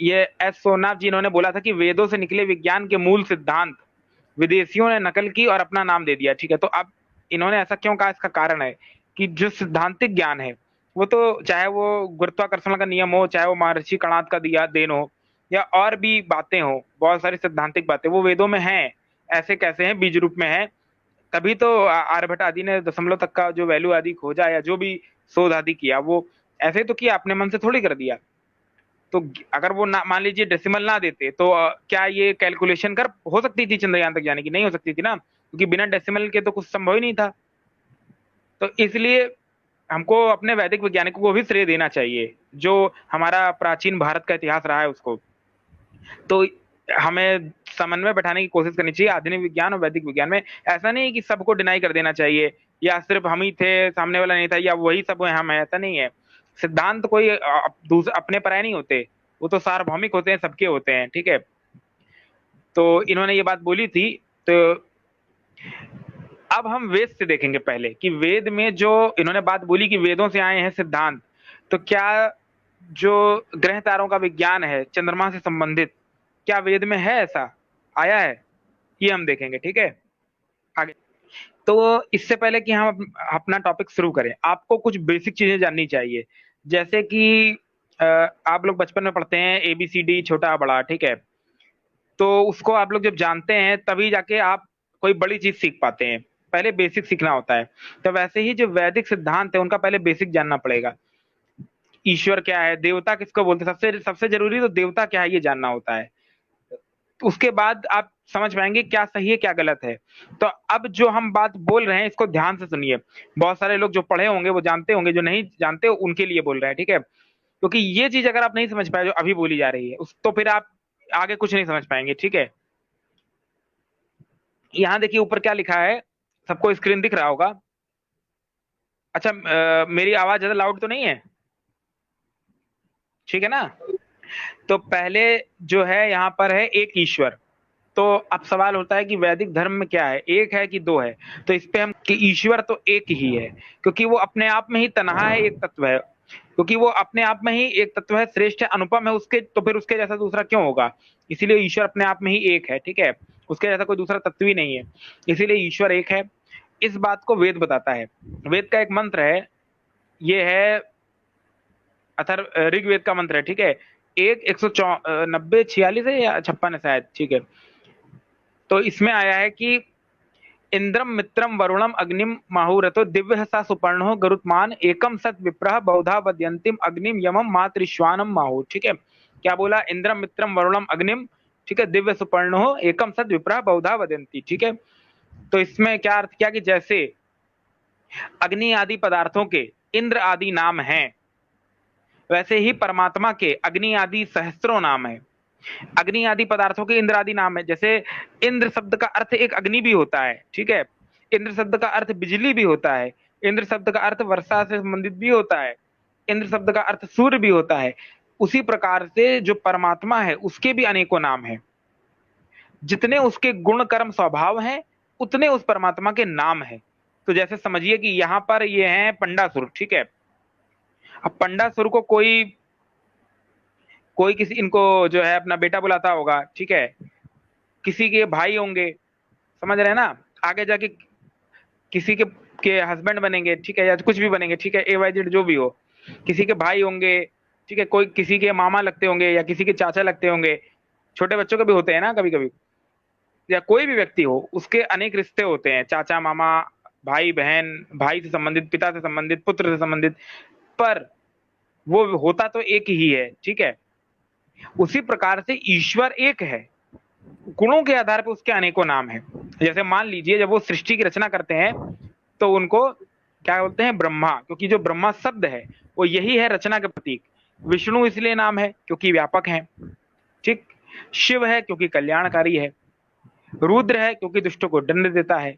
ये एस सोमनाथ जी, इन्होंने बोला था कि वेदों से निकले विज्ञान के मूल सिद्धांत विदेशियों ने नकल की और अपना नाम दे दिया। ठीक है, तो अब इन्होंने ऐसा क्यों कहा, इसका कारण है कि जो सिद्धांतिक ज्ञान है वो तो, चाहे वो गुरुत्वाकर्षण का नियम हो, चाहे वो महर्षि कणाद का दिया देन हो, या और भी बातें हो, बहुत सारी सिद्धांतिक बातें वो वेदों में हैं। ऐसे कैसे हैं, बीज रूप में है। तभी तो आर्यभट्ट आदि ने दशमलव तक का जो वैल्यू आदि खोजा, या जो भी शोध आदि किया, वो ऐसे तो किया, अपने मन से थोड़ी कर दिया। तो अगर वो ना, मान लीजिए डेसिमल ना देते, तो क्या ये कैलकुलेशन कर हो सकती थी चंद्रयान तक जाने की? नहीं हो सकती थी ना, क्योंकि बिना डेसिमल के तो कुछ संभव ही नहीं था। तो इसलिए हमको अपने वैदिक वैज्ञानिकों को भी श्रेय देना चाहिए, जो हमारा प्राचीन भारत का इतिहास रहा है उसको। तो हमें समन्वय बैठाने की कोशिश करनी चाहिए आधुनिक विज्ञान और वैदिक विज्ञान में। ऐसा नहीं कि सबको डिनाई कर देना चाहिए, या सिर्फ हम ही थे, सामने वाला नहीं था, या वही सब हम हैं, ऐसा नहीं है। सिद्धांत कोई अपने पराये नहीं होते, वो तो सार्वभौमिक होते हैं, सबके होते हैं। ठीक है, तो इन्होंने ये बात बोली थी। तो अब हम वेद से देखेंगे पहले कि वेद में जो इन्होंने बात बोली कि वेदों से आए हैं सिद्धांत, तो क्या जो ग्रह तारों का विज्ञान है चंद्रमा से संबंधित, क्या वेद में है, ऐसा आया है? ये हम देखेंगे। ठीक है, आगे। तो इससे पहले कि हम अपना टॉपिक शुरू करें, आपको कुछ बेसिक चीजें जाननी चाहिए। जैसे कि आप लोग बचपन में पढ़ते हैं ABCD छोटा बड़ा, ठीक है? तो उसको आप लोग जब जानते हैं तभी जाके आप कोई बड़ी चीज सीख पाते हैं। पहले बेसिक सीखना होता है। तो वैसे ही जो वैदिक सिद्धांत है उनका पहले बेसिक जानना पड़ेगा। ईश्वर क्या है, देवता किसको बोलते हैं, सबसे सबसे जरूरी तो देवता क्या है ये जानना होता है। उसके बाद आप समझ पाएंगे क्या सही है क्या गलत है। तो अब जो हम बात बोल रहे हैं इसको ध्यान से सुनिए। बहुत सारे लोग जो पढ़े होंगे वो जानते होंगे, जो नहीं जानते उनके लिए बोल रहे हैं। ठीक है, क्योंकि ये चीज अगर आप नहीं समझ पाए जो अभी बोली जा रही है उस, तो फिर आप आगे कुछ नहीं समझ पाएंगे। ठीक है, यहाँ देखिए ऊपर क्या लिखा है, सबको स्क्रीन दिख रहा होगा। अच्छा, मेरी आवाज ज्यादा लाउड तो नहीं है? ठीक है ना? तो पहले जो है यहाँ पर है एक ईश्वर। तो अब सवाल होता है कि वैदिक धर्म में क्या है, एक है कि दो है? तो इस पे हम कि ईश्वर तो एक ही है, क्योंकि वो अपने आप में ही तन्हा है, एक तत्व है। क्योंकि वो अपने आप में ही एक तत्व है, श्रेष्ठ है, अनुपम है, उसके तो फिर उसके जैसा दूसरा क्यों होगा? इसीलिए ईश्वर अपने आप में ही एक है। ठीक है, उसके जैसा कोई दूसरा तत्व ही नहीं है, इसीलिए ईश्वर एक है। इस बात को वेद बताता है। वेद का एक मंत्र है, ये है अथर ऋग्वेद का मंत्र है। ठीक है, 190 46 है या 56 है शायद। ठीक है, तो इसमें आया है कि इंद्रम मित्रम वरुणम अग्निम माहुरतो दिव्य सा सुपर्णो गरुत्मान एकम सत विप्रह बहुधा वद्यंतिम अग्निम यमम मातृश्वानम माहु। ठीक है, क्या बोला? इंद्रम मित्रम वरुणम अग्निम, ठीक है, दिव्य सुपर्णो एकम सत विप्रह बहुधा वदंती। ठीक है, तो इसमें क्या अर्थ किया कि जैसे अग्नि आदि पदार्थों के इंद्र आदि नाम हैं, वैसे ही परमात्मा के अग्नि आदि सहस्त्रों नाम है। अग्नि आदि पदार्थों के इंद्र आदि नाम है। जैसे इंद्र शब्द का अर्थ एक अग्नि भी होता है। ठीक है, इंद्र शब्द का अर्थ बिजली भी होता है, इंद्र शब्द का अर्थ वर्षा से संबंधित भी होता है, इंद्र शब्द का अर्थ सूर्य भी होता है। उसी प्रकार से जो परमात्मा है उसके भी अनेकों नाम हैं। जितने उसके गुण कर्म स्वभाव हैं उतने उस परमात्मा के नाम हैं। तो जैसे समझिए कि यहाँ पर ये है पंडासुर। ठीक है, अब पंडासुर को कोई कोई किसी इनको जो है अपना बेटा बुलाता होगा। ठीक है, किसी के भाई होंगे, समझ रहे हैं ना? आगे जाके किसी के हस्बैंड बनेंगे, ठीक है, या कुछ भी बनेंगे। ठीक है, AYZ जो भी हो, किसी के भाई होंगे। ठीक है, कोई किसी के मामा लगते होंगे या किसी के चाचा लगते होंगे। छोटे बच्चों के भी होते हैं ना कभी कभी, या कोई भी व्यक्ति हो उसके अनेक रिश्ते होते हैं, चाचा मामा, भाई बहन, भाई से संबंधित, पिता से संबंधित, पुत्र से संबंधित। पर वो होता तो एक ही है। ठीक है, उसी प्रकार से ईश्वर एक है, गुणों के आधार पर उसके अनेकों नाम हैं। जैसे मान लीजिए जब वो सृष्टि की रचना करते हैं तो उनको क्या बोलते हैं? ब्रह्मा, क्योंकि जो ब्रह्मा शब्द है वो यही है रचना के प्रतीक। विष्णु इसलिए नाम है क्योंकि व्यापक है। ठीक, शिव है क्योंकि कल्याणकारी है, रुद्र है क्योंकि दुष्टों को दंड देता है,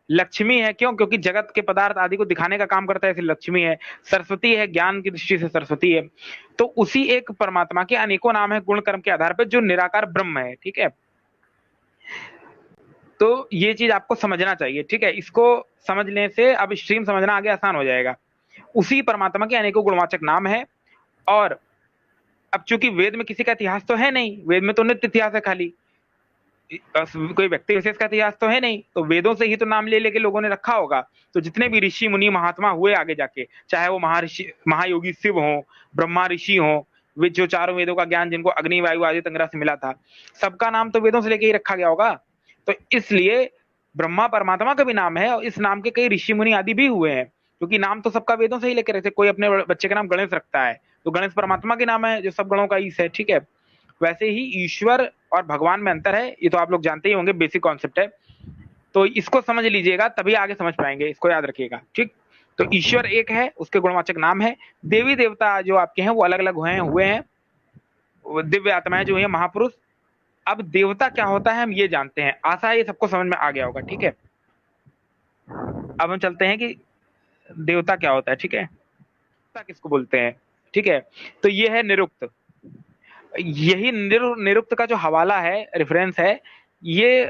लक्ष्मी है क्यों? क्योंकि जगत के पदार्थ आदि को दिखाने का काम करता है, इसलिए लक्ष्मी है, सरस्वती है, ज्ञान की दृष्टि से सरस्वती है। तो उसी एक परमात्मा के अनेकों नाम है गुण कर्म के आधार पर, जो निराकार ब्रह्म है। ठीक है, तो ये चीज आपको समझना चाहिए। ठीक है, इसको समझने से अब स्ट्रीम समझना आगे आसान हो जाएगा। उसी परमात्मा के अनेकों गुणवाचक नाम है, और अब चूंकि वेद में किसी का इतिहास तो है नहीं, वेद में तो नित्य इतिहास है खाली, कोई व्यक्ति विशेष का इतिहास तो है नहीं, तो वेदों से ही तो नाम ले लेके लोगों ने रखा होगा। तो जितने भी ऋषि मुनि महात्मा हुए आगे जाके, चाहे वो महर्षि महायोगी शिव हो, ब्रह्मा ऋषि हो, वे जो चारों वेदों का ज्ञान जिनको अग्नि वायु आदित्य अंगिरस से मिला था, सबका नाम तो वेदों से लेके ही रखा गया होगा। तो इसलिए ब्रह्मा परमात्मा का भी नाम है, और इस नाम के कई ऋषि मुनि आदि भी हुए हैं, क्योंकि नाम तो सबका वेदों से ही लेके रहते। कोई अपने बच्चे का नाम गणेश रखता है, तो गणेश परमात्मा के नाम है जो सब गणों का ईश है, ठीक है। वैसे ही ईश्वर और भगवान में अंतर है, ये तो आप लोग जानते ही होंगे, बेसिक कॉन्सेप्ट है। तो इसको समझ लीजिएगा, तभी आगे समझ पाएंगे, इसको याद रखिएगा, ठीक। तो ईश्वर एक है, उसके गुणवाचक नाम है। देवी देवता जो आपके हैं वो अलग अलग हुए हैं, दिव्य आत्माएं जो है महापुरुष। अब देवता क्या होता है हम ये जानते हैं, आशा है ये सबको समझ में आ गया होगा, ठीक है। अब हम चलते हैं कि देवता क्या होता है, ठीक है, देवता किसको बोलते हैं, ठीक है। तो ये है निरुक्त। यही निरुक्त का जो हवाला है, रेफरेंस है, ये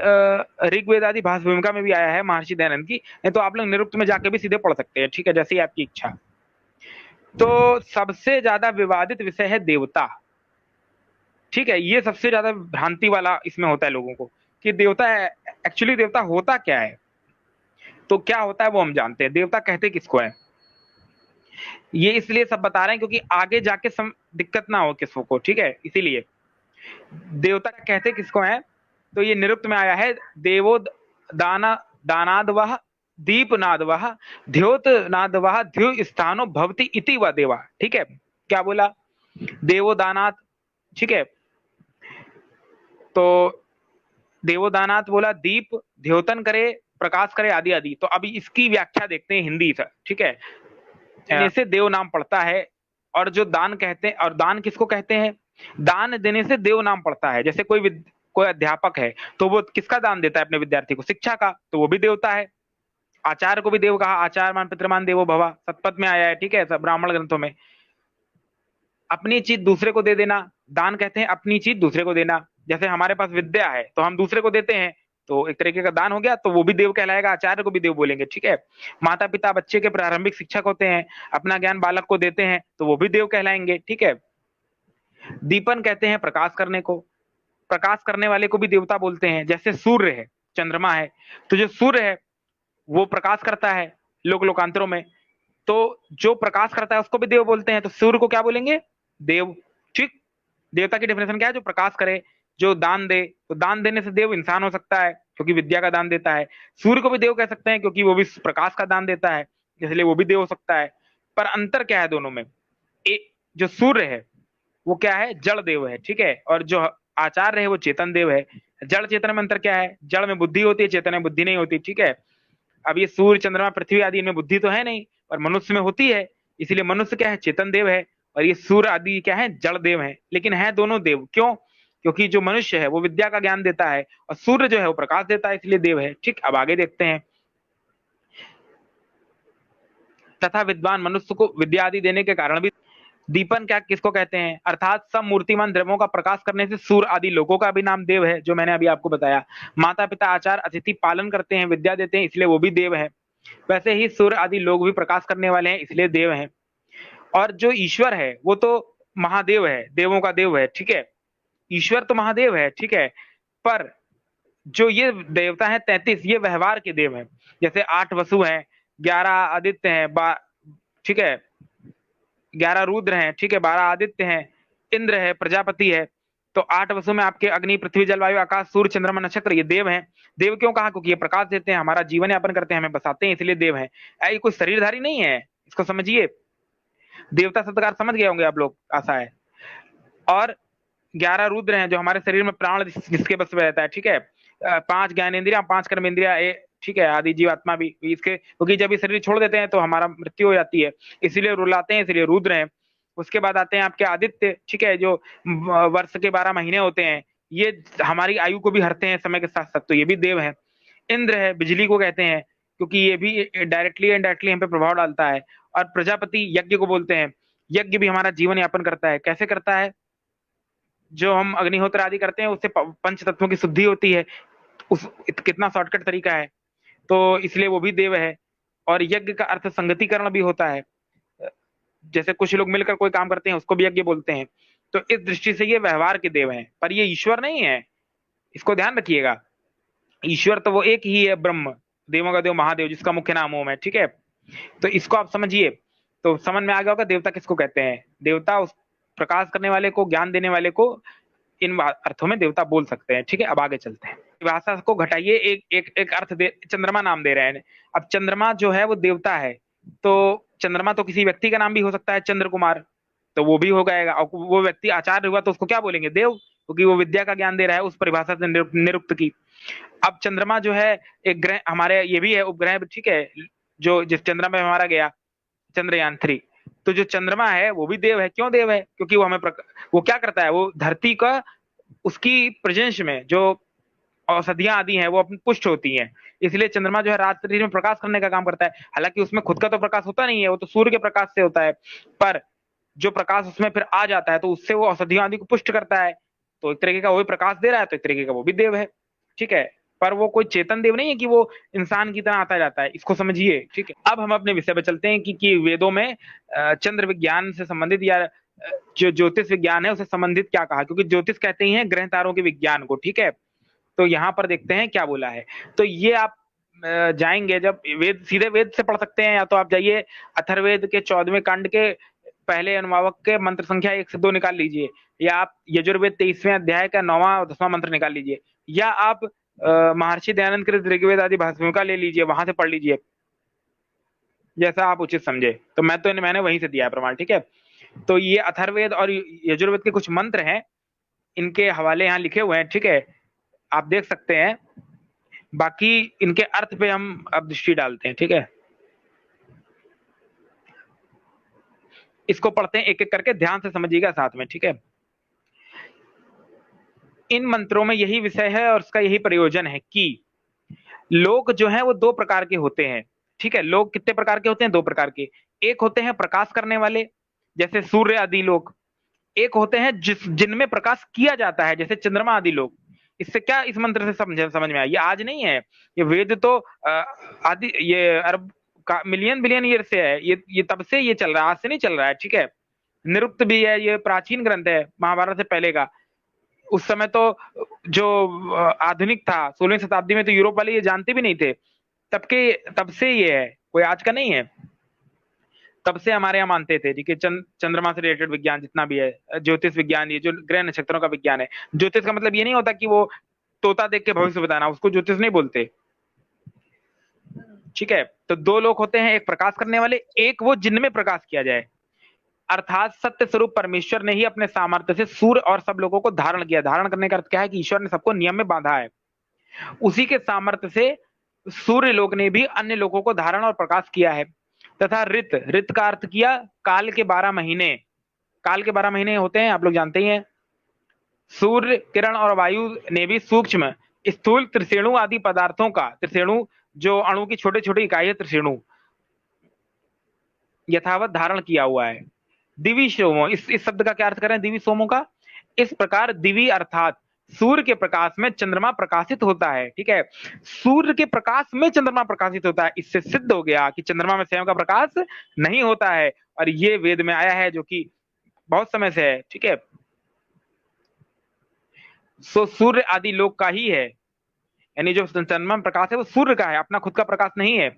ऋग्वेद आदि भाष भूमिका में भी आया है महर्षि दयानंद की, नहीं तो आप लोग निरुक्त में जाके भी सीधे पढ़ सकते हैं, ठीक है, जैसे ही आपकी इच्छा। तो सबसे ज्यादा विवादित विषय है देवता, ठीक है। ये सबसे ज्यादा भ्रांति वाला इसमें होता है लोगों को, कि देवता एक्चुअली देवता होता क्या है। तो क्या होता है वो हम जानते हैं, देवता कहते किसको है। ये इसलिए सब बता रहे हैं क्योंकि आगे जाके दिक्कत ना हो किसको को, ठीक है, इसीलिए देवता कहते किसको है। तो ये निरुक्त में आया है, देवो दाना दानादवः दीपनादवः द्योतनादवः द्यु स्थानो भवति इति व देवा, ठीक है। क्या बोला, देवो दानात, ठीक है। तो देवो दानात बोला, दीप द्योतन करे, प्रकाश करे, आदि आदि। तो अभी इसकी व्याख्या देखते हैं हिंदी से, ठीक है। देने से देव नाम पड़ता है, और जो दान कहते हैं, और दान किसको कहते हैं, दान देने से देव नाम पड़ता है। जैसे कोई अध्यापक है तो वो किसका दान देता है अपने विद्यार्थी को, शिक्षा का, तो वो भी देवता है। आचार्य को भी देव कहा, आचार्यमान पितृमान देवो भव, सतपथ में आया है, ठीक है, ब्राह्मण ग्रंथों में। अपनी चीज दूसरे को दे देना, दान कहते हैं अपनी चीज दूसरे को देना। जैसे हमारे पास विद्या है तो हम दूसरे को देते हैं, तो एक तरीके का दान हो गया, तो वो भी देव कहलाएगा, आचार्य को भी देव बोलेंगे, ठीक है। माता पिता बच्चे के प्रारंभिक शिक्षक होते हैं, अपना ज्ञान बालक को देते हैं, तो वो भी देव कहलाएंगे, ठीक है। दीपन कहते हैं प्रकाश करने को, प्रकाश करने वाले को भी देवता बोलते हैं। जैसे सूर्य है, चंद्रमा है, तो जो सूर्य है वो प्रकाश करता है लोकांतरों में, तो जो प्रकाश करता है उसको भी देव बोलते हैं। तो सूर्य को क्या बोलेंगे, देव, ठीक। देवता की डेफिनेशन क्या है, जो प्रकाश करे, जो दान दे। तो दान देने से देव इंसान हो सकता है क्योंकि विद्या का दान देता है। सूर्य को भी देव कह सकते हैं क्योंकि वो भी प्रकाश का दान देता है, इसलिए वो भी देव हो सकता है। पर अंतर क्या है दोनों में, जो सूर्य है वो क्या है, जड़ देव है, ठीक है, और जो आचार्य है वो चेतन देव है। जड़ चेतन में अंतर क्या है, जड़ में बुद्धि होती है, चेतन में बुद्धि नहीं होती, ठीक है। अब ये सूर्य चंद्रमा पृथ्वी आदि इनमें बुद्धि तो है नहीं, और मनुष्य में होती है, इसलिए मनुष्य क्या है, चेतन देव है, और ये सूर्य आदि क्या है, जड़ देव है। लेकिन है दोनों देव, क्यों, क्योंकि जो मनुष्य है वो विद्या का ज्ञान देता है, और सूर्य जो है वो प्रकाश देता है, इसलिए देव है, ठीक। अब आगे देखते हैं, तथा विद्वान मनुष्य को विद्या आदि देने के कारण भी दीपन क्या किसको कहते हैं, अर्थात सब मूर्तिमान द्रव्यों का प्रकाश करने से सूर्य आदि लोगों का भी नाम देव है, जो मैंने अभी आपको बताया। माता पिता आचार अतिथि पालन करते हैं, विद्या देते हैं, इसलिए वो भी देव है। वैसे ही सूर्य आदि लोग भी प्रकाश करने वाले हैं, इसलिए देव हैं। और जो ईश्वर है वो तो महादेव है, देवों का देव है, ठीक है। ईश्वर तो महादेव है, ठीक है। पर जो ये देवता है 33, ये व्यवहार के देव हैं। जैसे 8 वसु हैं, 11 आदित्य हैं, ठीक है, 11 रुद्र हैं, ठीक है, 12 आदित्य हैं, इंद्र है, प्रजापति है। तो 8 वसु में आपके अग्नि पृथ्वी जल वायु आकाश सूर्य चंद्रमा नक्षत्र, ये देव हैं। देव क्यों कहा, क्योंकि ये प्रकाश देते हैं, हमारा जीवन यापन करते हैं, हमें बसाते हैं, इसलिए देव हैं। ये कोई शरीरधारी नहीं है, इसको समझिए। देवता शब्द का अर्थ समझ गए होंगे आप लोग, आशा है। और 11 रुद्र हैं जो हमारे शरीर में प्राण जिसके बस में रहता है, ठीक है। 5 ज्ञानेंद्रिया, 5 कर्मेंद्रिया, ठीक है, आदि जीवात्मा भी इसके, क्योंकि जब ये शरीर छोड़ देते हैं तो हमारा मृत्यु हो जाती है, इसलिए रुलाते हैं, इसलिए रुद्र हैं। उसके बाद आते हैं आपके आदित्य, ठीक है, जो वर्ष के 12 महीने होते हैं, ये हमारी आयु को भी हरते हैं समय के साथ साथ, तो ये भी देव है। इंद्र है, बिजली को कहते हैं, क्योंकि ये भी डायरेक्टली इनडायरेक्टली हम पे प्रभाव डालता है। और प्रजापति यज्ञ को बोलते हैं, यज्ञ भी हमारा जीवन यापन करता है। कैसे करता है, जो हम अग्निहोत्र आदि करते हैं उससे पंच तत्वों की शुद्धि होती है, उस कितना शॉर्टकट तरीका है, तो इसलिए वो भी देव है। और यज्ञ का अर्थ संगतिकरण भी होता है, जैसे कुछ लोग मिलकर कोई काम करते हैं उसको भी यज्ञ बोलते हैं। तो इस दृष्टि से ये व्यवहार के देव हैं, पर ये ईश्वर नहीं है, इसको ध्यान रखिएगा। ईश्वर तो वो एक ही है, ब्रह्म, देवों का देव महादेव, जिसका मुख्य नाम ओम है, ठीक है। तो इसको आप समझिए, तो समझ में आ गया होगा देवता किसको कहते हैं। देवता उस प्रकाश करने वाले को, ज्ञान देने वाले को इन अर्थों में देवता बोल सकते हैं, ठीक है। अब आगे चलते हैं, भाषा को घटाइए, एक एक एक अर्थ दे, चंद्रमा नाम दे रहे हैं। अब चंद्रमा जो है वो देवता है, तो चंद्रमा तो किसी व्यक्ति का नाम भी हो सकता है, चंद्र कुमार, तो वो भी हो गएगा। और वो व्यक्ति आचार्य हुआ तो उसको क्या बोलेंगे, देव, क्योंकि वो विद्या का ज्ञान दे रहा है, उस परिभाषा से निरुक्त की। अब चंद्रमा जो है एक ग्रह, हमारे ये भी है उपग्रह, ठीक है, जो जिस चंद्रमा में हमारा गया चंद्रयान 3, तो जो चंद्रमा है वो भी देव है। क्यों देव है, क्योंकि वो हमें वो क्या करता है, वो धरती का, उसकी प्रेजेंस में जो औषधियां आदि हैं वो अपनी पुष्ट होती हैं, इसलिए चंद्रमा जो है रात्रि में प्रकाश करने का काम करता है। हालांकि उसमें खुद का तो प्रकाश होता नहीं है, वो तो सूर्य के प्रकाश से होता है, पर जो प्रकाश उसमें फिर आ जाता है तो उससे वो औषधियों आदि को पुष्ट करता है, तो एक तरीके का वो भी प्रकाश दे रहा है, तो एक तरीके का वो भी देव है, ठीक है। पर वो कोई चेतन देव नहीं है कि वो इंसान की तरह आता जाता है, इसको समझिए, ठीक है। अब हम अपने विषय पे चलते हैं कि वेदों में चंद्र विज्ञान से संबंधित या जो ज्योतिष विज्ञान है उससे संबंधित क्या कहा, क्योंकि ज्योतिष कहते ही हैं ग्रह तारों के विज्ञान को, ठीक है। तो यहाँ पर देखते हैं क्या बोला है। तो ये आप जाएंगे जब वेद, सीधे वेद से पढ़ सकते हैं, या तो आप जाइए अथर्ववेद के 14वें कांड के पहले अनुवावक के मंत्र संख्या 1 से 2 निकाल लीजिए, या आप यजुर्वेद 23वें अध्याय का 9वां और 10वां मंत्र निकाल लीजिए, या आप महर्षि दयानंद कृत ऋग्वेद आदि भाषा ले लीजिए, वहां से पढ़ लीजिए, जैसा आप उचित समझे। तो मैंने वहीं से दिया है प्रमाण, ठीक है। तो ये अथर्ववेद और यजुर्वेद के कुछ मंत्र हैं, इनके हवाले यहाँ लिखे हुए हैं, ठीक है, आप देख सकते हैं। बाकी इनके अर्थ पे हम अब दृष्टि डालते हैं, ठीक है। इसको पढ़ते हैं एक एक करके, ध्यान से समझिएगा साथ में, ठीक है। इन मंत्रों में यही विषय है और उसका यही प्रयोजन है कि लोग जो है वो दो प्रकार के होते हैं, ठीक है। लोग कितने प्रकार के होते हैं, दो प्रकार के। एक होते हैं प्रकाश करने वाले, जैसे सूर्य आदि लोग। एक होते हैं जिनमें प्रकाश किया जाता है, जैसे चंद्रमा आदि लोग। इससे क्या इस मंत्र से समझ में आया, ये आज नहीं है, ये वेद तो आदि ये अरब का मिलियन बिलियन ईयर से है, ये तब से ये चल रहा है, आज से नहीं चल रहा है, ठीक है। निरुक्त भी है, ये प्राचीन ग्रंथ है, महाभारत से पहले का। उस समय तो जो आधुनिक था 16वीं शताब्दी में, तो यूरोप वाले ये जानते भी नहीं थे, तब से ये है, कोई आज का नहीं है। तब से हमारे यहाँ मानते थे, ठीक है। चंद्रमा से रिलेटेड विज्ञान जितना भी है, ज्योतिष विज्ञान, ये जो ग्रह नक्षत्रों का विज्ञान है। ज्योतिष का मतलब ये नहीं होता कि वो तोता देख के भविष्य बताना, उसको ज्योतिष नहीं बोलते, ठीक है। तो दो लोग होते हैं, एक प्रकाश करने वाले, एक वो जिनमें प्रकाश किया जाए, अर्थात सत्य स्वरूप परमेश्वर ने ही अपने सामर्थ्य से सूर्य और सब लोगों को धारण किया। धारण करने का अर्थ क्या है कि ईश्वर ने सबको नियम में बांधा है, उसी के सामर्थ्य से सूर्य लोक ने भी अन्य लोगों को धारण और प्रकाश किया है। तथा ऋत का अर्थ किया काल के 12 महीने। काल के 12 महीने होते हैं, आप लोग जानते ही हैं। सूर्य किरण और वायु ने भी सूक्ष्म स्थूल त्रिशेणु आदि पदार्थों का, त्रिशेणु जो अणु की छोटे छोटे इकाई है, त्रिशेणु, यथावत धारण किया हुआ है। दिवी सोमो, इस शब्द का क्या अर्थ करें, दिवी सोमो का। इस प्रकार दिवी अर्थात सूर्य के प्रकाश में चंद्रमा प्रकाशित होता है, ठीक है। सूर्य के प्रकाश में चंद्रमा प्रकाशित होता है, इससे सिद्ध हो गया कि चंद्रमा में स्वयं का प्रकाश नहीं होता है, और ये वेद में आया है, जो कि बहुत समय से है, ठीक है। सो सूर्य आदि लोक का ही है, यानी जो चंद्रमा में प्रकाश है वो सूर्य का है, अपना खुद का प्रकाश नहीं है,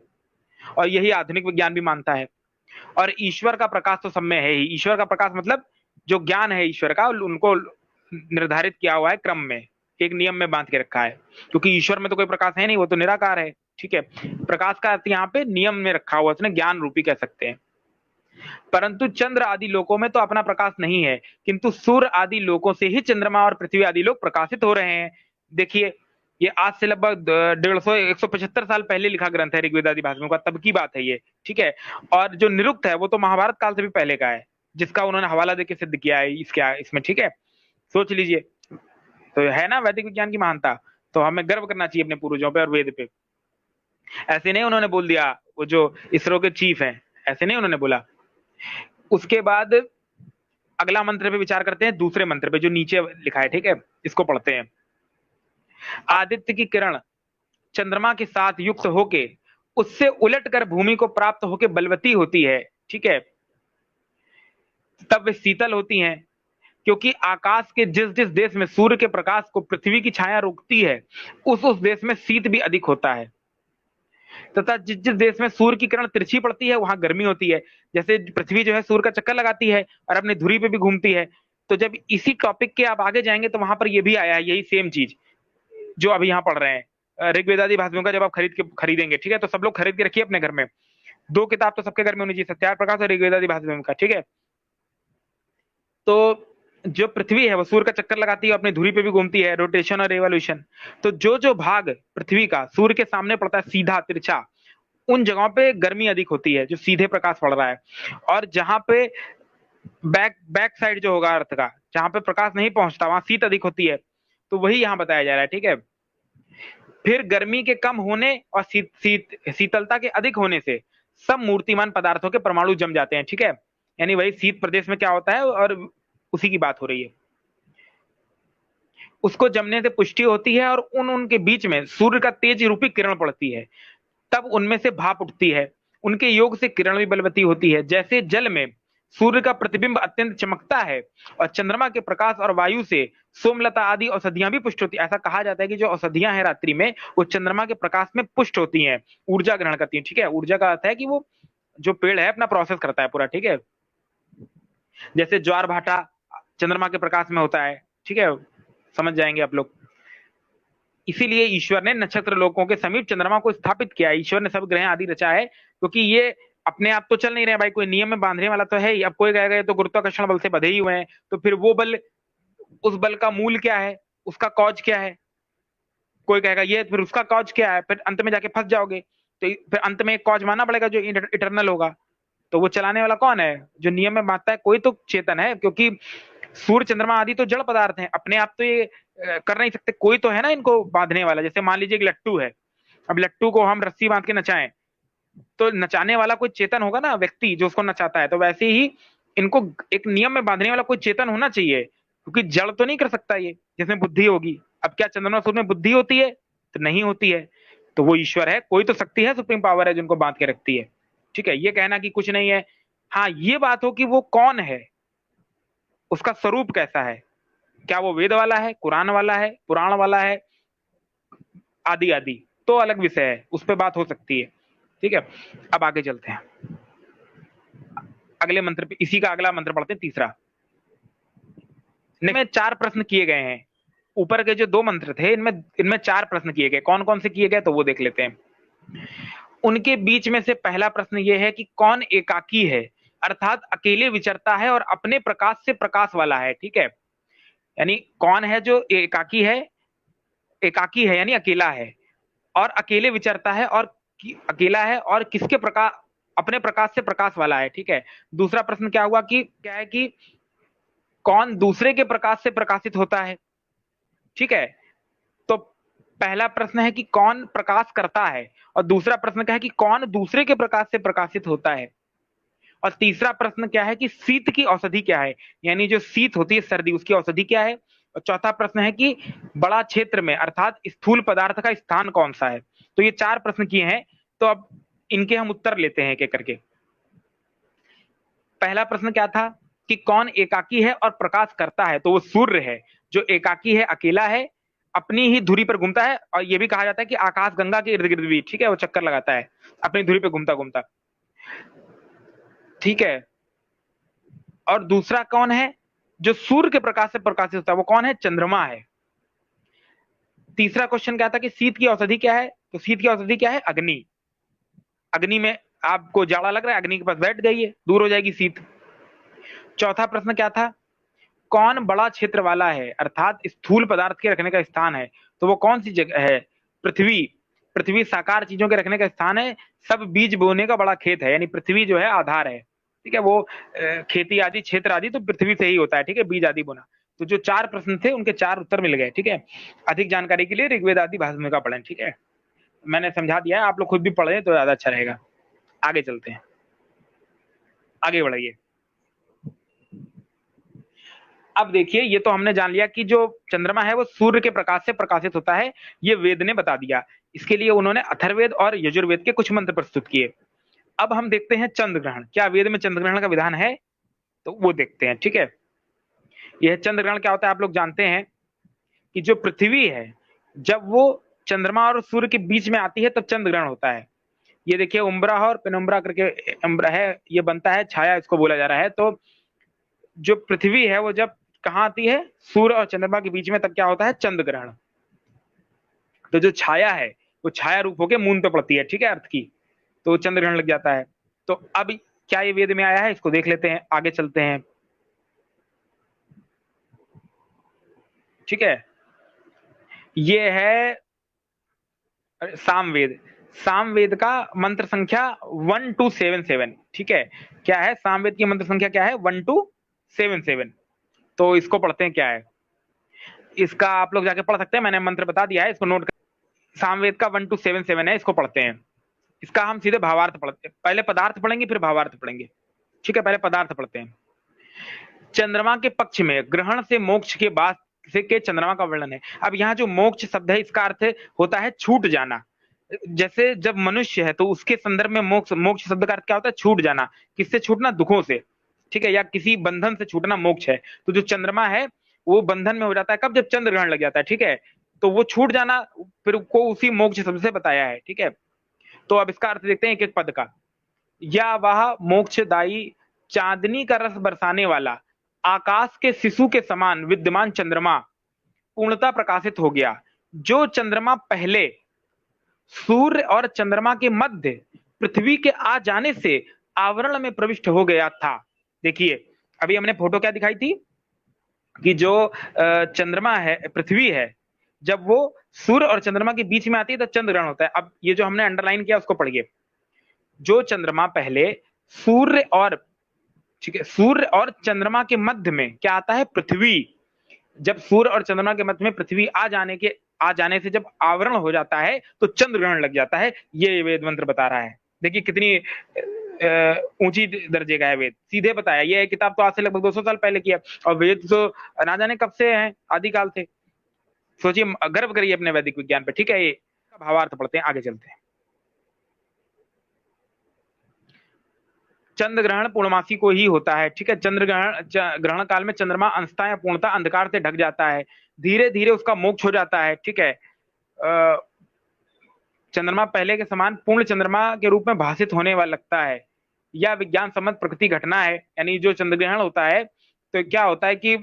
और यही आधुनिक विज्ञान भी मानता है। और ईश्वर का प्रकाश तो सब में है ही। ईश्वर का प्रकाश मतलब जो ज्ञान है ईश्वर का, उनको निर्धारित किया हुआ है क्रम में, एक नियम में बांध के रखा है, क्योंकि ईश्वर में तो कोई प्रकाश है नहीं, वो तो निराकार है, ठीक है। प्रकाश का अर्थ यहाँ पे नियम में रखा हुआ, उसने ज्ञान रूपी कह सकते हैं। परंतु चंद्र आदि लोकों में तो अपना प्रकाश नहीं है, किंतु सूर्य आदि लोकों से ही चंद्रमा और पृथ्वी आदि लोग प्रकाशित हो रहे हैं। देखिए, ये आज से लगभग 150 साल पहले लिखा ग्रंथ है, ऋग्वेद आदि भाषाओं का, तब की बात है ये, ठीक है। और जो निरुक्त है वो तो महाभारत काल से भी पहले का है, जिसका उन्होंने हवाला देके सिद्ध किया है इसमें, ठीक है। सोच लीजिए, तो है ना वैदिक विज्ञान की महानता। तो हमें गर्व करना चाहिए अपने पूर्वजों पे और वेद पे। ऐसे नहीं उन्होंने बोल दिया, वो जो इसरो के चीफ हैं, ऐसे नहीं उन्होंने बोला। उसके बाद अगला मंत्र पे विचार करते हैं, दूसरे मंत्र पे जो नीचे लिखा है, ठीक है। इसको पढ़ते हैं। आदित्य की किरण चंद्रमा के साथ युक्त होके उससे उलटकर भूमि को प्राप्त होके बलवती होती है, ठीक है। तब वे शीतल होती हैं, क्योंकि आकाश के जिस जिस देश में सूर्य के प्रकाश को पृथ्वी की छाया रोकती है, उस देश में शीत भी अधिक होता है, तथा जिस जिस देश में सूर्य की किरण तिरछी पड़ती है वहां गर्मी होती है। जैसे पृथ्वी जो है सूर्य का चक्कर लगाती है और अपनी धुरी पे भी घूमती है। तो जब इसी टॉपिक के आप आगे जाएंगे तो वहां पर ये भी आया है, यही सेम चीज जो अभी यहाँ पढ़ रहे हैं। ऋग्वेदादि भाषाओं का जब आप खरीदेंगे, ठीक है, तो सब लोग खरीद के रखिए अपने घर में। दो किताब तो सबके घर में होनी चाहिए, सत्यार्थ प्रकाश और ऋग्वेदादि भाषाओं का, ठीक है। तो जो पृथ्वी है वो सूर्य का चक्कर लगाती है, अपनी धुरी पे भी घूमती है, रोटेशन और रेवोल्यूशन। तो जो जो भाग पृथ्वी का सूर्य के सामने पड़ता है सीधा तिरछा, उन जगहों पे गर्मी अधिक होती है जो सीधे प्रकाश पड़ रहा है। और जहां पे बैक बैक साइड जो होगा अर्थ का, जहां पे प्रकाश नहीं पहुंचता, वहां शीत अधिक होती है। तो वही यहाँ बताया जा रहा है, ठीक है। फिर गर्मी के कम होने और शीतलता के अधिक होने से सब मूर्तिमान पदार्थों के परमाणु जम जाते हैं, ठीक है। यानी वही शीत प्रदेश में क्या होता है और उसी की बात हो रही है। उसको जमने से पुष्टि होती है और उनके बीच में सूर्य का तेज रूपी किरण पड़ती है, तब उनमें से भाप उठती है। उनके योग से किरण भी बलवती होती है। जैसे जल में सूर्य का प्रतिबिंब अत्यंत चमकता है और चंद्रमा के प्रकाश और वायु से सोमलता आदि औषधियां भी पुष्ट होती है। ऐसा कहा जाता है कि जो औषधियां हैं रात्रि में, वो चंद्रमा के प्रकाश में पुष्ट होती हैं, ऊर्जा ग्रहण करती हैं, ठीक है। ऊर्जा का अर्थ है कि वो जो पेड़ है अपना प्रोसेस करता है पूरा, ठीक है। जैसे ज्वार भाटा चंद्रमा के प्रकाश में होता है, ठीक है, समझ जाएंगे आप लोग। इसीलिए ईश्वर ने नक्षत्र लोकों के समीप चंद्रमा को स्थापित किया। ईश्वर ने सब ग्रह आदि रचा है, क्योंकि ये अपने आप तो चल नहीं रहे भाई, कोई नियम में बांधने वाला तो है ही। अब कोई कहेगा ये तो गुरुत्वाकर्षण बल से बंधे ही हुए हैं, तो फिर वो बल, उस बल का मूल क्या है, उसका कॉज क्या है। कोई कहेगा ये, फिर उसका कॉज क्या है, फिर अंत में जाके फंस जाओगे। तो फिर अंत में एक कॉज मानना पड़ेगा जो इटरनल होगा। तो वो चलाने वाला कौन है, जो नियम में बांधता है, कोई तो चेतन है। क्योंकि सूर्य चंद्रमा आदि तो जड़ पदार्थ हैं, अपने आप तो ये कर नहीं सकते, कोई तो है ना इनको बांधने वाला। जैसे मान लीजिए एक लट्टू है, अब लट्टू को हम रस्सी बांध के नचाएं, तो नचाने वाला कोई चेतन होगा ना, व्यक्ति जो उसको नचाता है। तो वैसे ही इनको एक नियम में बांधने वाला कोई चेतन होना चाहिए, क्योंकि जड़ तो नहीं कर सकता ये, जिसमें बुद्धि होगी। अब क्या चंद्रमा सूर्य में बुद्धि होती है? तो नहीं होती है। तो वो ईश्वर है, कोई तो शक्ति है, सुप्रीम पावर है, जिनको बांध के रखती है, ठीक है। ये कहना कि कुछ नहीं है, हाँ ये बात हो कि वो कौन है, उसका स्वरूप कैसा है, क्या वो वेद वाला है, कुरान वाला है, पुराण वाला है, आदि आदि, तो अलग विषय है, उस पर बात हो सकती है, ठीक है। अब आगे चलते हैं, अगले मंत्र पे, इसी का अगला मंत्र पढ़ते हैं, तीसरा। इनमें 4 प्रश्न किए गए हैं। ऊपर के जो 2 मंत्र थे, इनमें इनमें 4 प्रश्न किए गए। कौन कौन से किए गए तो वो देख लेते हैं। उनके बीच में से पहला प्रश्न ये है कि कौन एकाकी है, अर्थात अकेले विचरता है और अपने प्रकाश से प्रकाश वाला है, ठीक है। यानी कौन है जो एकाकी है, एकाकी है यानी अकेला है, और अकेले विचरता है, और अकेला है और किसके प्रकाश, अपने प्रकाश से प्रकाश वाला है, ठीक है। दूसरा प्रश्न क्या हुआ कि क्या है कि कौन दूसरे के प्रकाश से प्रकाशित होता है, ठीक है। तो पहला प्रश्न है कि कौन प्रकाश करता है, और दूसरा प्रश्न क्या है कि कौन दूसरे के प्रकाश से प्रकाशित होता है, और तीसरा प्रश्न क्या है कि शीत की औषधि क्या है, यानी जो शीत होती है सर्दी, उसकी औषधि क्या है। और चौथा प्रश्न है कि बड़ा क्षेत्र में अर्थात स्थूल पदार्थ का स्थान कौन सा है। तो ये 4 प्रश्न किए हैं, तो अब इनके हम उत्तर लेते हैं एक करके। पहला प्रश्न क्या था कि कौन एकाकी है और प्रकाश करता है, तो वो सूर्य है, जो एकाकी है, अकेला है, अपनी ही धुरी पर घूमता है। और ये भी कहा जाता है कि आकाश गंगा के इर्द गिर्द भी, ठीक है, वो चक्कर लगाता है अपनी धुरी पर घूमता घूमता, ठीक है। और दूसरा कौन है जो सूर्य के प्रकाश से प्रकाशित होता है, वो कौन है, चंद्रमा है। तीसरा क्वेश्चन क्या था कि शीत की औषधि क्या है, तो शीत की औषधि क्या है, अग्नि। अग्नि में आपको जाड़ा लग रहा है, अग्नि के पास बैठ जाइए, दूर हो जाएगी शीत। चौथा प्रश्न क्या था, कौन बड़ा क्षेत्र वाला है, अर्थात स्थूल पदार्थ के रखने का स्थान है, तो वो कौन सी जगह है, पृथ्वी। पृथ्वी साकार चीजों के रखने का स्थान है, सब बीज बोने का बड़ा खेत है, यानी पृथ्वी जो है आधार है, ठीक है। वो खेती आदि क्षेत्र आदि तो पृथ्वी से ही होता है, ठीक है, बीज आदि बोना। तो जो 4 प्रश्न थे उनके 4 उत्तर मिल गए, ठीक है। अधिक जानकारी के लिए ऋग्वेद आदि भाषा का पढ़ें, ठीक है। मैंने समझा दिया है, आप लोग खुद भी पढ़ें तो ज्यादा अच्छा रहेगा। आगे चलते हैं, आगे बढ़ाइए। अब देखिए, ये तो हमने जान लिया कि जो चंद्रमा है वो सूर्य के प्रकाश से प्रकाशित होता है, ये वेद ने बता दिया। इसके लिए उन्होंने अथर्ववेद और यजुर्वेद के कुछ मंत्र प्रस्तुत किए। अब हम देखते हैं चंद्र ग्रहण, क्या वेद में चंद्र ग्रहण का विधान है, तो वो देखते हैं, ठीक है। यह चंद्र ग्रहण क्या होता है आप लोग जानते हैं कि जो पृथ्वी है जब वो चंद्रमा और सूर्य के बीच में आती है तब चंद्र ग्रहण होता है। ये देखिए उम्ब्रा और पेनुम्ब्रा करके उम्ब्रा है, ये बनता है छाया, इसको बोला जा रहा है। तो जो पृथ्वी है वो जब कहाँ आती है, सूर्य और चंद्रमा के बीच में, तब क्या होता है, चंद्र ग्रहण। तो जो छाया है वो छाया रूप होकर मून पे पड़ती है, ठीक है, अर्थ की, तो चंद्र ग्रहण लग जाता है। तो अब क्या ये वेद में आया है, इसको देख लेते हैं, आगे चलते हैं। ठीक है, ये है सामवेद। सामवेद का मंत्र संख्या 1277। ठीक है, क्या है सामवेद की मंत्र संख्या, क्या है 1277। तो इसको पढ़ते हैं, क्या है इसका, आप लोग जाके पढ़ सकते हैं, मैंने मंत्र बता दिया है, इसको नोट कर। सामवेद का 1277 है, इसको पढ़ते हैं। इसका हम सीधे भावार्थ पढ़ते हैं, पहले पदार्थ पढ़ेंगे फिर भावार्थ पढ़ेंगे। ठीक है, पहले पदार्थ पढ़ते हैं। चंद्रमा के पक्ष में ग्रहण से मोक्ष के बाद से के चंद्रमा का वर्णन है। अब यहाँ जो मोक्ष शब्द है इसका अर्थ होता है छूट जाना। जैसे जब मनुष्य है तो उसके संदर्भ में मोक्ष, मोक्ष शब्द का अर्थ क्या होता है, छूट जाना। किससे छूटना, दुखों से, ठीक है, या किसी बंधन से छूटना मोक्ष है। तो जो चंद्रमा है वो बंधन में हो जाता है कब, जब चंद्र ग्रहण लग जाता है। ठीक है, तो वो छूट जाना फिर को उसी मोक्ष शब्द से बताया है। ठीक है, तो अब इसका अर्थ देखते हैं एक एक पद का। या वह मोक्षदायी चांदनी का रस बरसाने वाला आकाश के शिशु के समान विद्यमान चंद्रमा पूर्णता प्रकाशित हो गया, जो चंद्रमा पहले सूर्य और चंद्रमा के मध्य पृथ्वी के आ जाने से आवरण में प्रविष्ट हो गया था। देखिए अभी हमने फोटो क्या दिखाई थी कि जो चंद्रमा है, पृथ्वी है, जब वो सूर्य और चंद्रमा के बीच में आती है तो चंद्र ग्रहण होता है। अब ये जो हमने अंडरलाइन किया उसको पढ़िए। जो चंद्रमा पहले सूर्य और, ठीक है, सूर्य और चंद्रमा के मध्य में क्या आता है, पृथ्वी। जब सूर्य और चंद्रमा के मध्य में पृथ्वी आ जाने से जब आवरण हो जाता है तो चंद्र ग्रहण लग जाता है। ये वेद मंत्र बता रहा है। देखिए कितनी ऊंची दर्जे का है वेद, सीधे बताया। ये किताब तो आज से लगभग 200 साल पहले की है, और वेद तो ना जाने कब से है, आदिकाल से। सोचिए, गर्व करिए अपने वैदिक विज्ञान पे। ठीक है, ये भावार्थ पढ़ते हैं, आगे चलते हैं। चंद्र ग्रहण पूर्णमासी को ही होता है। ठीक है, चंद्र ग्रहण काल में चंद्रमा अंशतः या पूर्णतः अंधकार से ढक जाता है, धीरे धीरे उसका मोक्ष हो जाता है। ठीक है, चंद्रमा पहले के समान पूर्ण चंद्रमा के रूप में भाषित होने वाला लगता है। यह विज्ञान सम्मत प्रकृति घटना है। यानी जो चंद्र ग्रहण होता है तो क्या होता है कि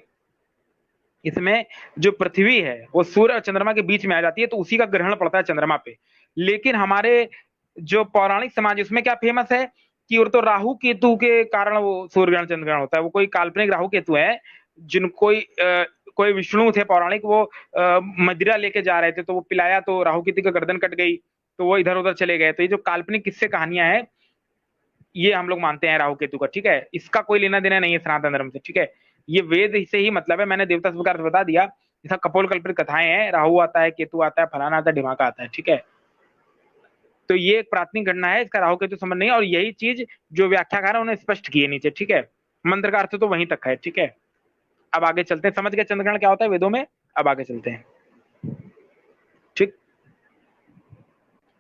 इसमें जो पृथ्वी है वो सूर्य और चंद्रमा के बीच में आ जाती है, तो उसी का ग्रहण पड़ता है चंद्रमा पे। लेकिन हमारे जो पौराणिक समाज, उसमें क्या फेमस है कि और तो राहु केतु के कारण वो सूर्य ग्रहण चंद्र ग्रहण होता है। वो कोई काल्पनिक राहु केतु है, जिन कोई विष्णु थे पौराणिक, वो मदिरा लेके जा रहे थे, तो वो पिलाया तो राहु केतु की गर्दन कट गई, तो वो इधर उधर चले गए। तो ये जो काल्पनिक किस्से कहानियां हैं ये हम लोग मानते हैं राहु केतु का। ठीक है, इसका कोई लेना देना नहीं है सनातन धर्म से। ठीक है, ये वेद से ही मतलब है। मैंने देवता सब का अर्थ बता दिया। जैसा कपोल कल्पित कथाएं हैं, राहु आता है, केतु आता है, फलाना आता है, ढिमाका आता है। ठीक है, तो ये एक प्राथमिक घटना है, इसका राहु केतु संबंध नहीं है। और यही चीज जो व्याख्याकार है उन्होंने स्पष्ट की है नीचे। ठीक है, मंत्र का अर्थ तो वहीं तक है। ठीक है, अब आगे चलते हैं। समझ गए चंद्रग्रहण क्या होता है वेदों में? अब आगे चलते हैं। ठीक,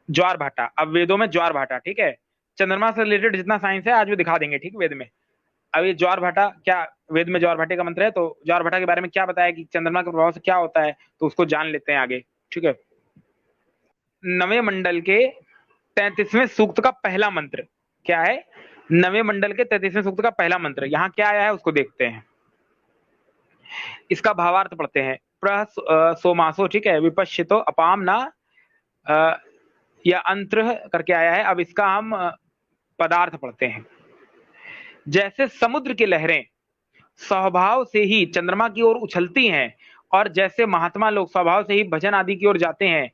ज्वार भाटा, अब वेदों में ज्वार भाटा। ठीक है, चंद्रमा से रिलेटेड जितना साइंस है आज वो दिखा देंगे। ठीक, वेद में। अब ये ज्वार भाटा क्या, वेद में ज्वार भाटे का मंत्र है, तो ज्वार भाटा के बारे में क्या बताया कि चंद्रमा के प्रभाव से क्या होता है, तो उसको जान लेते हैं आगे। ठीक है, नवे मंडल के 33वें सूक्त का पहला मंत्र क्या है? नवे मंडल के 33वें सूक्त का पहला मंत्र यहाँ क्या आया है उसको देखते हैं। इसका भावार्थ पढ़ते हैं। सोमासो, ठीक है, विपश्चितो अपाम ना या अंतर करके आया है। अब इसका हम पदार्थ पढ़ते हैं। जैसे समुद्र की लहरें स्वभाव से ही चंद्रमा की ओर उछलती हैं, और जैसे महात्मा लोग स्वभाव से ही भजन आदि की ओर जाते हैं,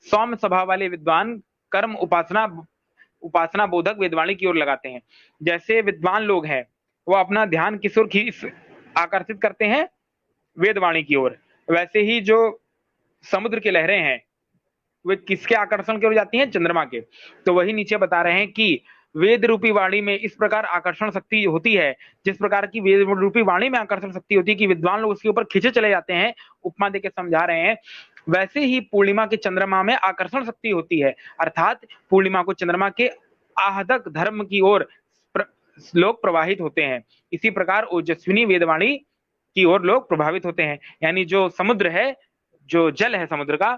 सौम्य स्वभाव वाले विद्वान कर्म उपासना बोधक वेदवाणी की ओर लगाते हैं। जैसे विद्वान लोग हैं वो अपना ध्यान किस ओर आकर्षित करते हैं? वेदवाणी की ओर। वैसे ही जो समुद्र की लहरें हैं वे किसके आकर्षण की ओर जाती हैं? चंद्रमा के। तो वही नीचे बता रहे हैं कि वेद रूपी वाणी में इस प्रकार आकर्षण शक्ति होती है, जिस प्रकार की वेद रूपी वाणी में आकर्षण शक्ति होती है कि विद्वान लोग उसके ऊपर खींचे चले जाते हैं। उपमा देके समझा रहे हैं। वैसे ही पूर्णिमा के चंद्रमा में आकर्षण शक्ति होती है, अर्थात पूर्णिमा को चंद्रमा के आहदक धर्म की ओर लोग प्रवाहित होते हैं। इसी प्रकार ओजस्विनी वेदवाणी की ओर लोग प्रभावित होते हैं। यानी जो समुद्र है, जो जल है समुद्र का,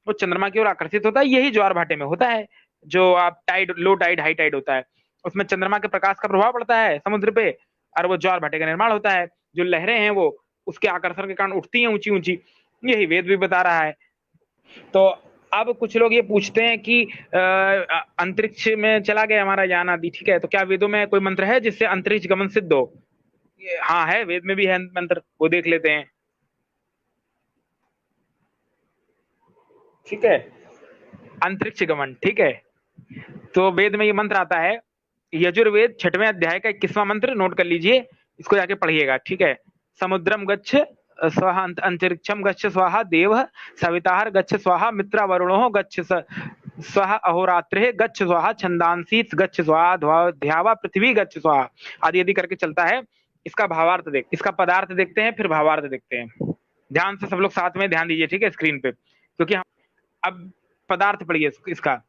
वो चंद्रमा की ओर आकर्षित होता है। यही ज्वार भाटे में होता है। जो आप tide, low tide, high tide होता है, उसमें चंद्रमा के प्रकाश का प्रभाव पड़ता है समुद्र पे, और वो ज्वार भाटे का निर्माण होता है। जो लहरें हैं वो उसके आकर्षण के कारण उठती हैं ऊंची ऊंची। यही वेद भी बता रहा है। तो अब कुछ लोग ये पूछते हैं कि अंतरिक्ष में चला गया हमारा यान आदि, ठीक है, तो क्या वेदों में कोई मंत्र है जिससे अंतरिक्ष गमन सिद्ध हो? हाँ है, वेद में भी है मंत्र, वो देख लेते हैं। ठीक है, अंतरिक्ष गमन, ठीक है। तो वेद में ये मंत्र आता है, यजुर्वेद 6वें अध्याय का 21वां मंत्र, नोट कर लीजिए, इसको जाके पढ़िएगा, ठीक है। समुद्रम गच्छ स्वाहा, अंतरिक्षम गच्छ स्वाहा, देव सवितार गच्छ स्वाहा, मित्रा वरुणो गच्छ स्वाहा, अहोरात्रे गच्छ स्वाहा, छंदांसी गच्छ स्वाहा, ध्यावा पृथ्वी गच्छ स्वाहा, आदि आदि करके चलता है। इसका भावार्थ देख, इसका पदार्थ देखते हैं, फिर भावार्थ देखते हैं। ध्यान से सब लोग साथ में ध्यान दीजिए, ठीक है, स्क्रीन पे, क्योंकि अब पदार्थ पढ़िए इसका।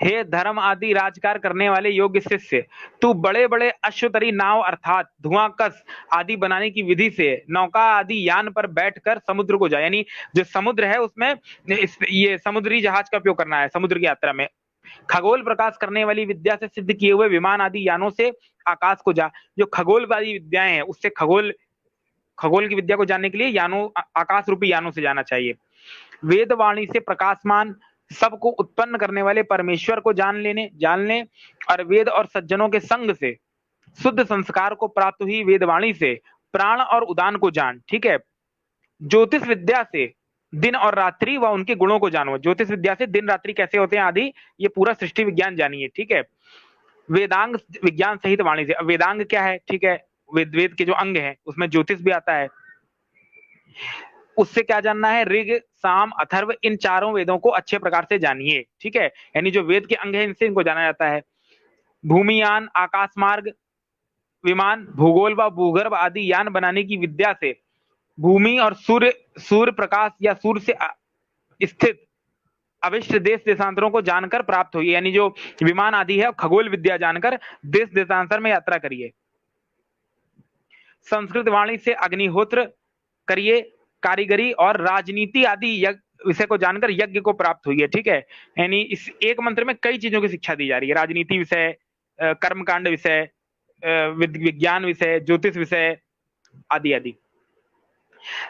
हे धर्म आदि राजकार करने वाले योग्य शिष्य, तू बड़े बड़े अश्वतरी नाव अर्थात धुआंकस आदि बनाने की विधि से नौका आदि यान पर बैठकर समुद्र को जा, यानी जो समुद्र है उसमें ये समुद्री जहाज का उपयोग करना है समुद्र की यात्रा में। खगोल प्रकाश करने वाली विद्या से सिद्ध किए हुए विमान आदि यानों से आकाश को जा। जो खगोल वाली विद्याएं हैं उससे खगोल की विद्या को जानने के लिए यानों, आकाश रूपी यानों से जाना चाहिए। वेदवाणी से प्रकाशमान सबको उत्पन्न करने वाले परमेश्वर को जानने और वेद और सज्जनों के संग से शुद्ध संस्कार को प्राप्त हुई वेदवाणी से प्राण और उदान को जान, ठीक है। ज्योतिष विद्या से दिन और रात्रि व उनके गुणों को जानो। ज्योतिष विद्या से दिन रात्रि कैसे होते हैं आदि ये पूरा सृष्टि विज्ञान जानिए, ठीक है। वेदांग विज्ञान सहित वाणी से, वेदांग क्या है, ठीक है, वेद के जो अंग हैं उसमें ज्योतिष भी आता है। उससे क्या जानना है, ऋग साम अथर्व, इन चारों वेदों को अच्छे प्रकार से जानिए, ठीक है। यानी जो वेद के अंग हैं इनसे इनको जाना जाता है। भूमियान, आकाश मार्ग, विमान, भूगोल व भूगर्भ आदि यान बनाने की विद्या से भूमि और सूर्य प्रकाश या सूर्य से स्थित अविष्ट देश देशांतरों को जानकर प्राप्त हुई। यानी जो विमान आदि है खगोल विद्या जानकर देश देशांतर में यात्रा करिए। संस्कृत वाणी से अग्निहोत्र करिए, कारीगरी और राजनीति आदि विषय को जानकर यज्ञ को प्राप्त हुई है, ठीक है। यानी इस एक मंत्र में कई चीजों की शिक्षा दी जा रही है, राजनीति विषय, कर्मकांड विषय, विज्ञान विषय, ज्योतिष विषय आदि आदि।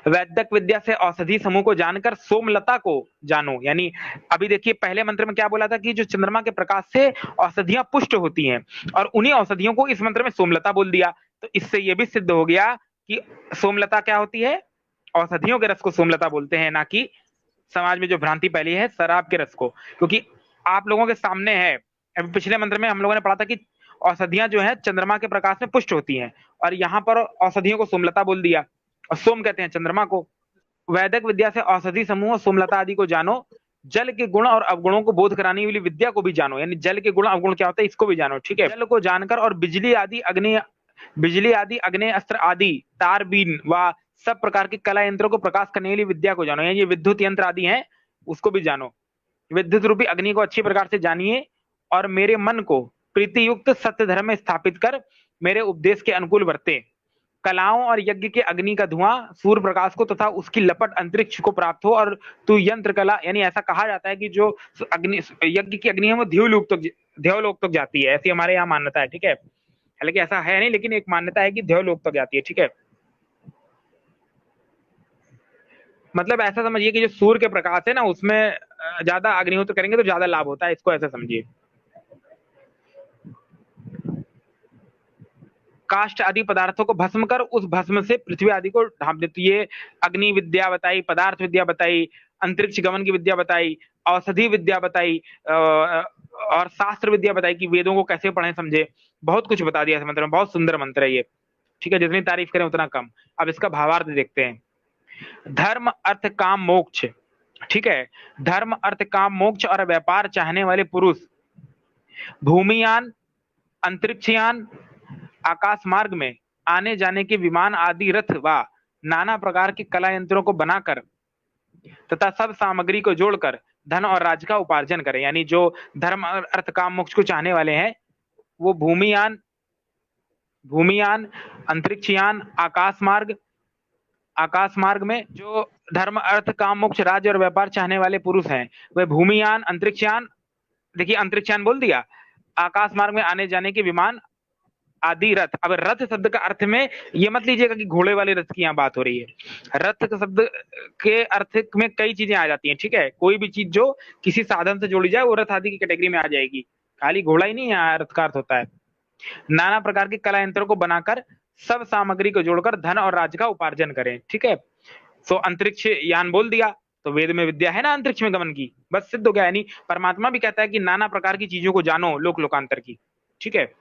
वैद्यक विद्या से औषधि समूह को जानकर सोमलता को जानो। यानी अभी देखिए पहले मंत्र में क्या बोला था कि जो चंद्रमा के प्रकाश से औषधियां पुष्ट होती हैं, और उन्हीं औषधियों को इस मंत्र में सोमलता बोल दिया। तो इससे यह भी सिद्ध हो गया कि सोमलता क्या होती है, औषधियों के रस को सोमलता बोलते हैं, ना कि समाज में जो भ्रांति फैली है शराब के रस को। क्योंकि आप लोगों के सामने है, अभी पिछले मंत्र में हम लोगों ने पढ़ा था कि औषधियां जो है चंद्रमा के प्रकाश में पुष्ट होती हैं, और यहाँ पर औषधियों को सोमलता बोल दिया, और सोम कहते हैं चंद्रमा को। वैदिक विद्या से औषधि समूह, सोमलता आदि को जानो। जल के गुण और अवगुणों को बोध कराने वाली विद्या को भी जानो, यानी जल के गुण अवगुण क्या होता है इसको भी जानो, ठीक है। जल को जानकर और बिजली आदि अग्नि अस्त्र आदि तार बीन व सब प्रकार के कला यंत्रों को प्रकाश करने वाली विद्या को जानो। यानी ये विद्युत यंत्र आदि हैं उसको भी जानो। विद्युत रूपी अग्नि को अच्छी प्रकार से जानिए, और मेरे मन को प्रीति युक्त सत्य धर्म में स्थापित कर मेरे उपदेश के अनुकूल बरते। कलाओं और यज्ञ के अग्नि का धुआं सूर्य प्रकाश को तथा उसकी लपट अंतरिक्ष को प्राप्त हो, और तू यंत्र कला, यानी ऐसा कहा जाता है कि जो अग्नि, यज्ञ की अग्नि है वो देवलोक तक जाती है, ऐसी हमारे यहाँ मान्यता है, ठीक है। हालांकि ऐसा है नहीं, लेकिन एक मान्यता है कि देवलोक तक जाती है, ठीक है। मतलब ऐसा समझिए कि जो सूर्य के प्रकाश है ना उसमें ज्यादा अग्निहोत्र करेंगे तो ज्यादा लाभ होता है, इसको ऐसा समझिए। काष्ठ आदि पदार्थों को भस्म कर उस भस्म से पृथ्वी आदि को ढांप देती है। अग्नि विद्या बताई, पदार्थ विद्या बताई, अंतरिक्ष गमन की विद्या बताई, औषधि विद्या बताई, और शास्त्र विद्या बताई कि वेदों को कैसे पढ़ें समझे। बहुत कुछ बता दिया इस मंत्र में, बहुत सुंदर मंत्र है ये, ठीक है। जितनी तारीफ करें उतना कम। अब इसका भावार्थ देखते हैं। धर्म अर्थ काम मोक्ष, ठीक है। धर्म अर्थ काम मोक्ष और व्यापार चाहने वाले पुरुष भूमियान, अंतरिक्षयान, आकाश मार्ग में आने जाने के विमान आदि रथ व नाना प्रकार के कला यंत्रों को बनाकर तथा सब सामग्री को जोड़कर धन और राज्य का उपार्जन करें। यानी जो धर्म अर्थ काम मोक्ष को चाहने वाले हैं वो भूमियान, भूमियान, अंतरिक्षयान, आकाश मार्ग में जो धर्म अर्थ काम मोक्ष राज्य और व्यापार चाहने वाले पुरुष हैं वे भूमियान, अंतरिक्षयान, देखिए अंतरिक्षयान बोल दिया, आकाश मार्ग में आने जाने के विमान आदि रथ। अब रथ शब्द का अर्थ में ये मत लीजिएगा कि घोड़े वाले रथ की यहाँ बात हो रही है। रथ का शब्द के अर्थ में कई चीजें आ जाती हैं, ठीक है। कोई भी चीज जो किसी साधन से जोड़ी जाए वो रथ आदि की कैटेगरी में आ जाएगी, खाली घोड़ा ही नहीं है रथ का अर्थ होता है। नाना प्रकार के कला यंत्रों को बनाकर सब सामग्री को जोड़कर धन और राज्य का उपार्जन करें, ठीक है। तो अंतरिक्ष यान बोल दिया, तो वेद में विद्या है ना अंतरिक्ष में गमन की, बस सिद्ध हो गया। यानी परमात्मा भी कहता है कि नाना प्रकार की चीजों को जानो लोक लोकांतर की, ठीक है।